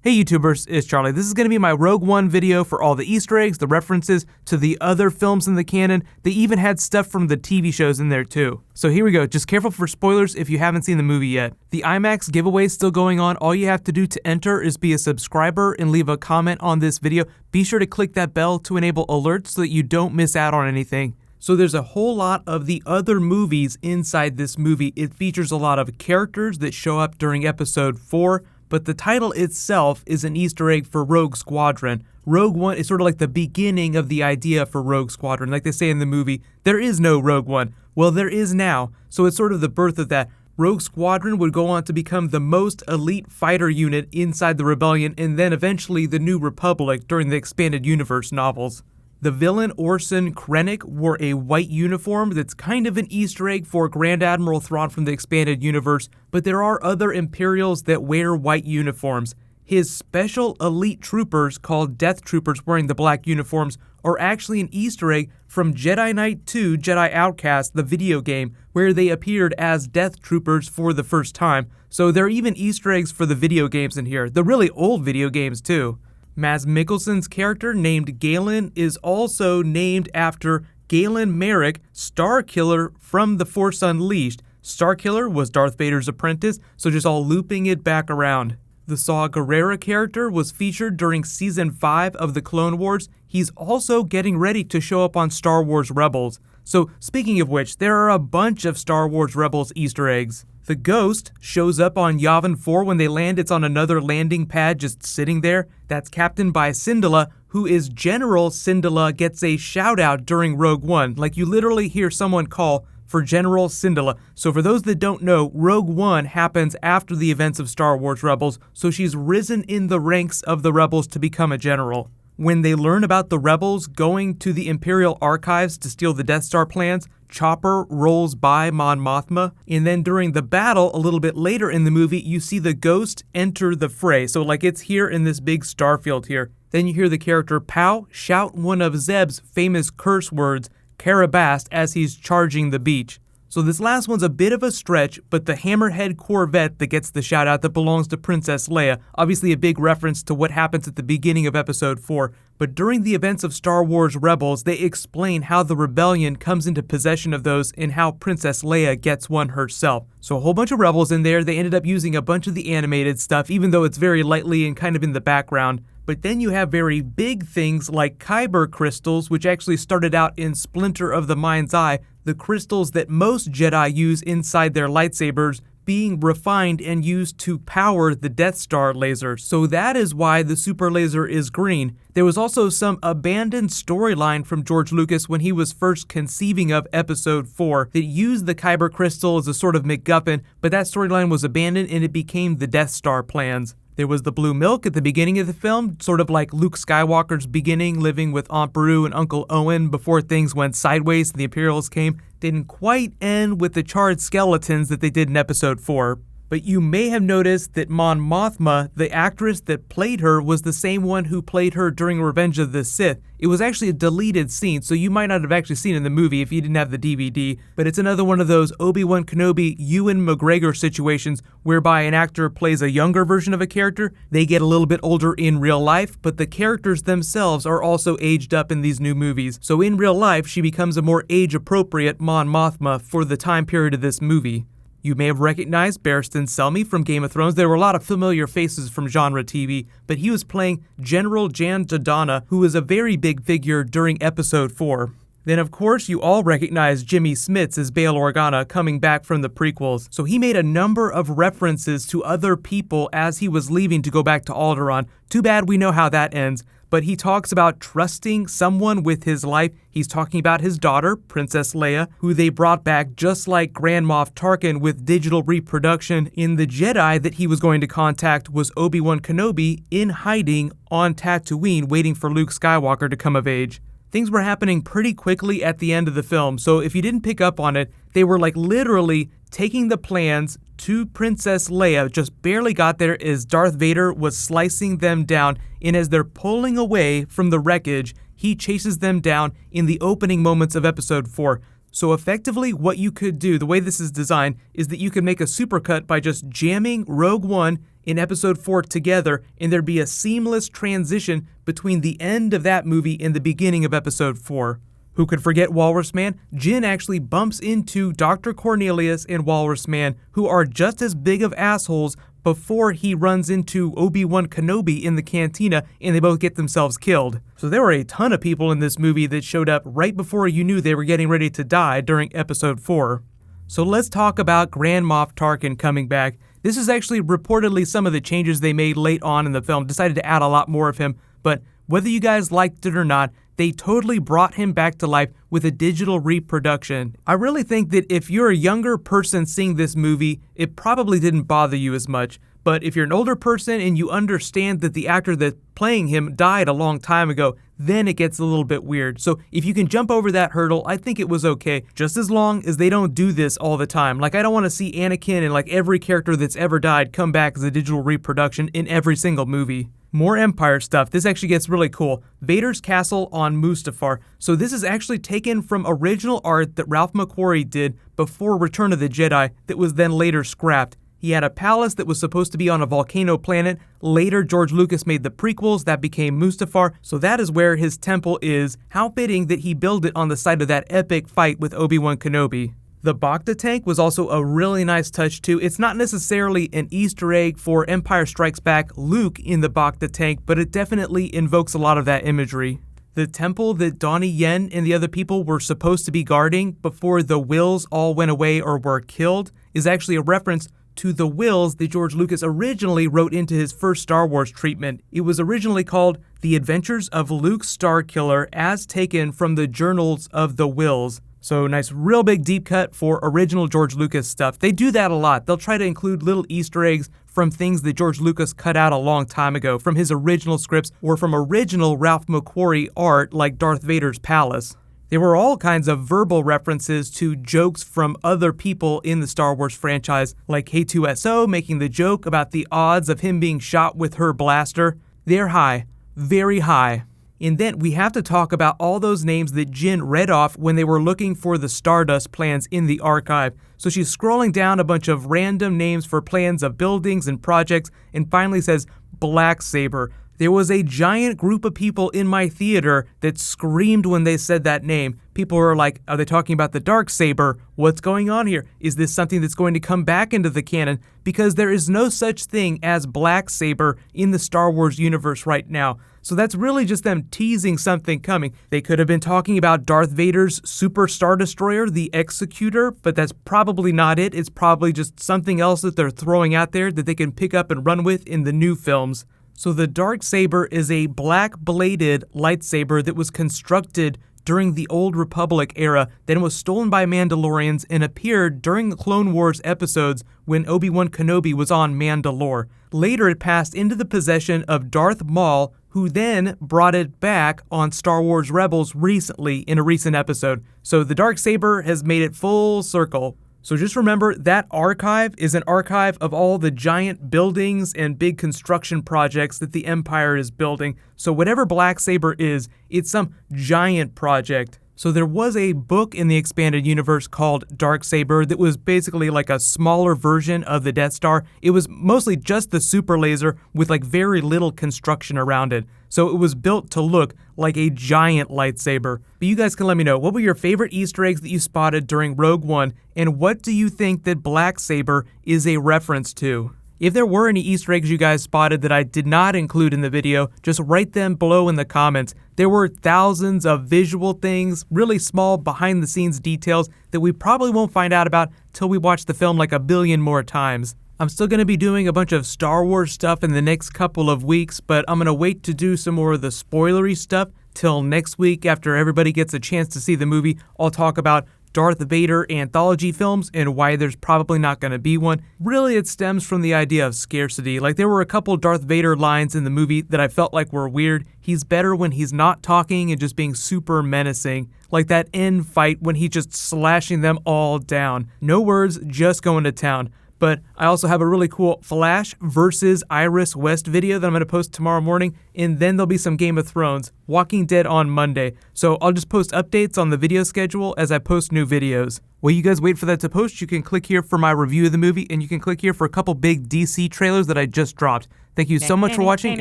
Hey YouTubers, it's Charlie. This is going to be my Rogue One video for all the Easter eggs, the references to the other films in the canon. They even had stuff from the TV shows in there too. So here we go. Just careful for spoilers if you haven't seen the movie yet. The IMAX giveaway is still going on. All you have to do to enter is be a subscriber and leave a comment on this video. Be sure to click that bell to enable alerts so that you don't miss out on anything. So there's a whole lot of the other movies inside this movie. It features a lot of characters that show up during episode 4. But the title itself is an Easter egg for Rogue Squadron. Rogue One is sort of like the beginning of the idea for Rogue Squadron. Like they say in the movie, there is no Rogue One. Well, there is now, so it's sort of the birth of that. Rogue Squadron would go on to become the most elite fighter unit inside the Rebellion, and then eventually the New Republic during the Expanded Universe novels. The villain Orson Krennic wore a white uniform that's kind of an Easter egg for Grand Admiral Thrawn from the Expanded Universe, but there are other Imperials that wear white uniforms. His special elite troopers, called Death Troopers wearing the black uniforms, are actually an Easter egg from Jedi Knight 2 Jedi Outcast, the video game, where they appeared as Death Troopers for the first time. So there are even Easter eggs for the video games in here, the really old video games too. Mads Mikkelsen's character, named Galen, is also named after Galen Marek, Starkiller from The Force Unleashed. Starkiller was Darth Vader's apprentice, so just all looping it back around. The Saw Gerrera character was featured during Season 5 of The Clone Wars. He's also getting ready to show up on Star Wars Rebels. So speaking of which, there are a bunch of Star Wars Rebels Easter eggs. The Ghost shows up on Yavin 4 when they land. It's on another landing pad just sitting there. That's captained by Syndulla, who is General Syndulla, gets a shout out during Rogue One. Like you literally hear someone call for General Syndulla. So for those that don't know, Rogue One happens after the events of Star Wars Rebels, so she's risen in the ranks of the Rebels to become a general. When they learn about the Rebels going to the Imperial Archives to steal the Death Star plans, Chopper rolls by Mon Mothma, and then during the battle, a little bit later in the movie, you see the Ghost enter the fray. So like it's here in this big starfield here. Then you hear the character Pow shout one of Zeb's famous curse words, Karabast, as he's charging the beach. So this last one's a bit of a stretch, but the Hammerhead Corvette that gets the shout out that belongs to Princess Leia, obviously a big reference to what happens at the beginning of episode 4, but during the events of Star Wars Rebels, they explain how the Rebellion comes into possession of those and how Princess Leia gets one herself. So a whole bunch of Rebels in there. They ended up using a bunch of the animated stuff, even though it's very lightly and kind of in the background. But then you have very big things like Kyber crystals, which actually started out in Splinter of the Mind's Eye, the crystals that most Jedi use inside their lightsabers, being refined and used to power the Death Star laser. So that is why the super laser is green. There was also some abandoned storyline from George Lucas when he was first conceiving of episode 4 that used the Kyber crystal as a sort of MacGuffin, but that storyline was abandoned and it became the Death Star plans. There was the blue milk at the beginning of the film, sort of like Luke Skywalker's beginning, living with Aunt Beru and Uncle Owen before things went sideways and the Imperials came. Didn't quite end with the charred skeletons that they did in episode 4. But you may have noticed that Mon Mothma, the actress that played her, was the same one who played her during Revenge of the Sith. It was actually a deleted scene, so you might not have actually seen it in the movie if you didn't have the DVD, but it's another one of those Obi-Wan Kenobi, Ewan McGregor situations whereby an actor plays a younger version of a character. They get a little bit older in real life, but the characters themselves are also aged up in these new movies. So in real life, she becomes a more age-appropriate Mon Mothma for the time period of this movie. You may have recognized Barristan Selmy from Game of Thrones. There were a lot of familiar faces from genre TV, but he was playing General Jan Dodonna, who was a very big figure during episode 4. Then of course you all recognize Jimmy Smits as Bail Organa coming back from the prequels. So he made a number of references to other people as he was leaving to go back to Alderaan. Too bad we know how that ends. But he talks about trusting someone with his life. He's talking about his daughter, Princess Leia, who they brought back just like Grand Moff Tarkin with digital reproduction. In the Jedi that he was going to contact was Obi-Wan Kenobi in hiding on Tatooine waiting for Luke Skywalker to come of age. Things were happening pretty quickly at the end of the film, so if you didn't pick up on it, they were like literally taking the plans to Princess Leia, just barely got there as Darth Vader was slicing them down, and as they're pulling away from the wreckage, he chases them down in the opening moments of episode 4. So effectively, what you could do, the way this is designed, is that you could make a supercut by just jamming Rogue One in Episode 4 together, and there'd be a seamless transition between the end of that movie and the beginning of Episode 4. Who could forget Walrus Man? Jyn actually bumps into Dr. Cornelius and Walrus Man, who are just as big of assholes before he runs into Obi-Wan Kenobi in the cantina, and they both get themselves killed. So there were a ton of people in this movie that showed up right before you knew they were getting ready to die during Episode 4. So let's talk about Grand Moff Tarkin coming back. This is actually reportedly some of the changes they made late on in the film, decided to add a lot more of him, but whether you guys liked it or not, they totally brought him back to life with a digital reproduction. I really think that if you're a younger person seeing this movie, it probably didn't bother you as much. But if you're an older person and you understand that the actor that's playing him died a long time ago, then it gets a little bit weird. So if you can jump over that hurdle, I think it was okay, just as long as they don't do this all the time. Like, I don't want to see Anakin and like every character that's ever died come back as a digital reproduction in every single movie. More Empire stuff. This actually gets really cool. Vader's castle on Mustafar. So this is actually taken from original art that Ralph McQuarrie did before Return of the Jedi that was then later scrapped. He had a palace that was supposed to be on a volcano planet. Later, George Lucas made the prequels that became Mustafar, so that is where his temple is. How fitting that he built it on the site of that epic fight with Obi-Wan Kenobi. The Bacta tank was also a really nice touch too. It's not necessarily an Easter egg for Empire Strikes Back Luke in the Bacta tank, but it definitely invokes a lot of that imagery. The temple that Donnie Yen and the other people were supposed to be guarding before the Wills all went away or were killed is actually a reference to the wills that George Lucas originally wrote into his first Star Wars treatment. It was originally called The Adventures of Luke Starkiller as taken from the Journals of the Wills. So nice, real big deep cut for original George Lucas stuff. They do that a lot. They'll try to include little Easter eggs from things that George Lucas cut out a long time ago, from his original scripts or from original Ralph McQuarrie art like Darth Vader's palace. There were all kinds of verbal references to jokes from other people in the Star Wars franchise, like K2SO making the joke about the odds of him being shot with her blaster. They're high, very high. And then we have to talk about all those names that Jyn read off when they were looking for the Stardust plans in the archive. So she's scrolling down a bunch of random names for plans of buildings and projects and finally says Black Saber. There was a giant group of people in my theater that screamed when they said that name. People were like, are they talking about the Darksaber? What's going on here? Is this something that's going to come back into the canon? Because there is no such thing as Black Saber in the Star Wars universe right now. So that's really just them teasing something coming. They could have been talking about Darth Vader's Super Star Destroyer, the Executor, but that's probably not it. It's probably just something else that they're throwing out there that they can pick up and run with in the new films. So the Darksaber is a black-bladed lightsaber that was constructed during the Old Republic era, then was stolen by Mandalorians and appeared during the Clone Wars episodes when Obi-Wan Kenobi was on Mandalore. Later it passed into the possession of Darth Maul, who then brought it back on Star Wars Rebels recently in a recent episode. So the Darksaber has made it full circle. So just remember, that archive is an archive of all the giant buildings and big construction projects that the Empire is building. So whatever Black Saber is, it's some giant project. So there was a book in the expanded universe called Darksaber that was basically like a smaller version of the Death Star. It was mostly just the super laser with like very little construction around it. So it was built to look like a giant lightsaber. But you guys can let me know, what were your favorite Easter eggs that you spotted during Rogue One, and what do you think that Black Saber is a reference to? If there were any Easter eggs you guys spotted that I did not include in the video, just write them below in the comments. There were thousands of visual things, really small behind-the-scenes details that we probably won't find out about till we watch the film like a billion more times. I'm still going to be doing a bunch of Star Wars stuff in the next couple of weeks, but I'm going to wait to do some more of the spoilery stuff till next week after everybody gets a chance to see the movie. I'll talk about Darth Vader anthology films and why there's probably not going to be one. Really, it stems from the idea of scarcity. Like, there were a couple Darth Vader lines in the movie that I felt like were weird. He's better when he's not talking and just being super menacing. Like that end fight when he's just slashing them all down. No words, just going to town. But I also have a really cool Flash versus Iris West video that I'm going to post tomorrow morning, and then there'll be some Game of Thrones, Walking Dead on Monday. So I'll just post updates on the video schedule as I post new videos. While you guys wait for that to post, you can click here for my review of the movie, and you can click here for a couple big DC trailers that I just dropped. Thank you so much for watching,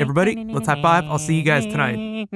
everybody. Let's high five. I'll see you guys tonight.